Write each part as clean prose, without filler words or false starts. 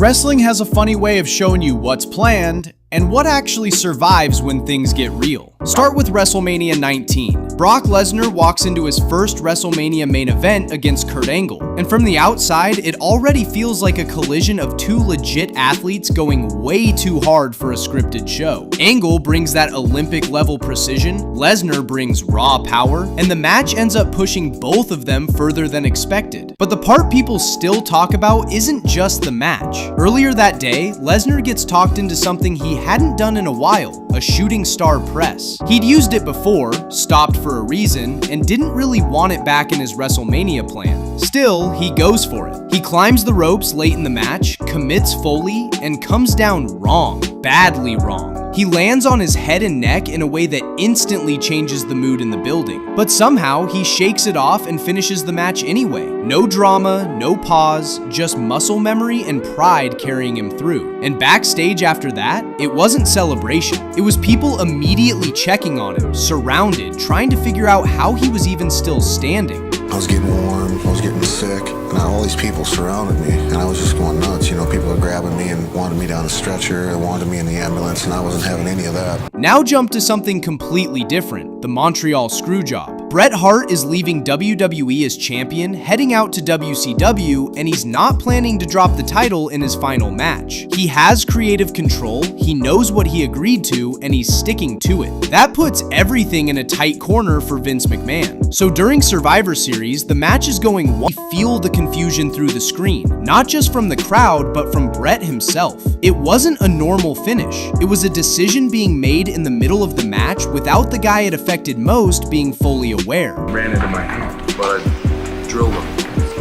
Wrestling has a funny way of showing you what's planned and what actually survives when things get real. Start with WrestleMania 19. Brock Lesnar walks into his first WrestleMania main event against Kurt Angle, and from the outside, it already feels like a collision of two legit athletes going way too hard for a scripted show. Angle brings that Olympic-level precision, Lesnar brings raw power, and the match ends up pushing both of them further than expected. But the part people still talk about isn't just the match. Earlier that day, Lesnar gets talked into something he hadn't done in a while, a shooting star press. He'd used it before, stopped for a reason, and didn't really want it back in his WrestleMania plan. Still, he goes for it. He climbs the ropes late in the match, commits fully, and comes down wrong. Badly wrong. He lands on his head and neck in a way that instantly changes the mood in the building. But somehow, he shakes it off and finishes the match anyway. No drama, no pause, just muscle memory and pride carrying him through. And backstage after that, it wasn't celebration. It was people immediately checking on him, surrounded, trying to figure out how he was even still standing. I was getting warm, I was getting sick, and all these people surrounded me, and I was just going nuts. You know, people were grabbing me and wanted me down the stretcher, and wanted me in the ambulance, and I wasn't having any of that. Now jump to something completely different, the Montreal Screwjob. Bret Hart is leaving WWE as champion, heading out to WCW, and he's not planning to drop the title in his final match. He has creative control, he knows what he agreed to, and he's sticking to it. That puts everything in a tight corner for Vince McMahon. So during Survivor Series, the match is going well. You feel the confusion through the screen, not just from the crowd, but from Bret himself. It wasn't a normal finish. It was a decision being made in the middle of the match without the guy it affected most being fully aware. Ran into my hand, but I drilled him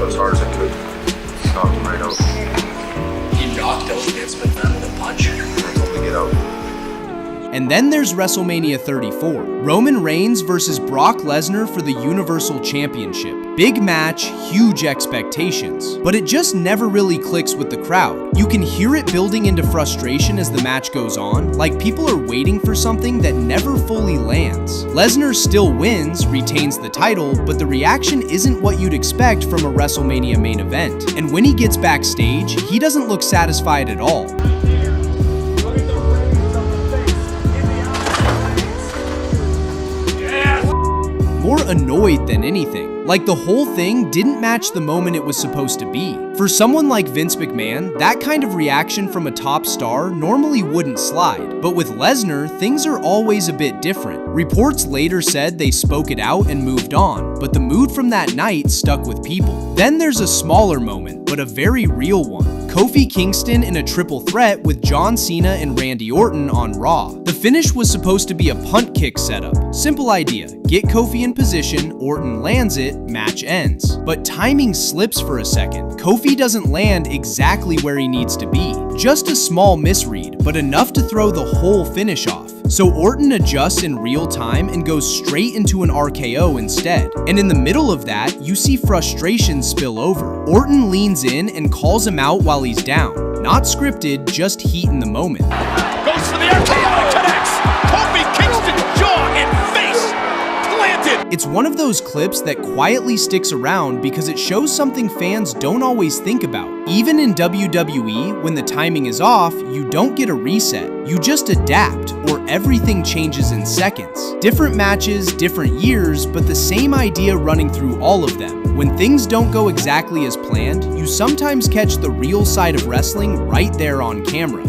as hard as I could. Knocked him right out. He knocked out Vince McMahon with a punch. I told him to get out. And then there's WrestleMania 34. Roman Reigns versus Brock Lesnar for the Universal Championship. Big match, huge expectations. But it just never really clicks with the crowd. You can hear it building into frustration as the match goes on, like people are waiting for something that never fully lands. Lesnar still wins, retains the title, but the reaction isn't what you'd expect from a WrestleMania main event. And when he gets backstage, he doesn't look satisfied at all. More annoyed than anything. Like the whole thing didn't match the moment it was supposed to be. For someone like Vince McMahon, that kind of reaction from a top star normally wouldn't slide. But with Lesnar, things are always a bit different. Reports later said they spoke it out and moved on, but the mood from that night stuck with people. Then there's a smaller moment, but a very real one. Kofi Kingston in a triple threat with John Cena and Randy Orton on Raw. The finish was supposed to be a punt kick setup. Simple idea. Get Kofi in position, Orton lands it, match ends. But timing slips for a second. Kofi doesn't land exactly where he needs to be. Just a small misread, but enough to throw the whole finish off. So Orton adjusts in real time and goes straight into an RKO instead. And in the middle of that, you see frustration spill over. Orton leans in and calls him out while he's down. Not scripted, just heat in the moment. Goes for the RKO, connects! Kofi Kingston, jaw and face planted! It's one of those clips that quietly sticks around because it shows something fans don't always think about. Even in WWE, when the timing is off, you don't get a reset. You just adapt, or everything changes in seconds. Different matches, different years, but the same idea running through all of them. When things don't go exactly as planned, you sometimes catch the real side of wrestling right there on camera.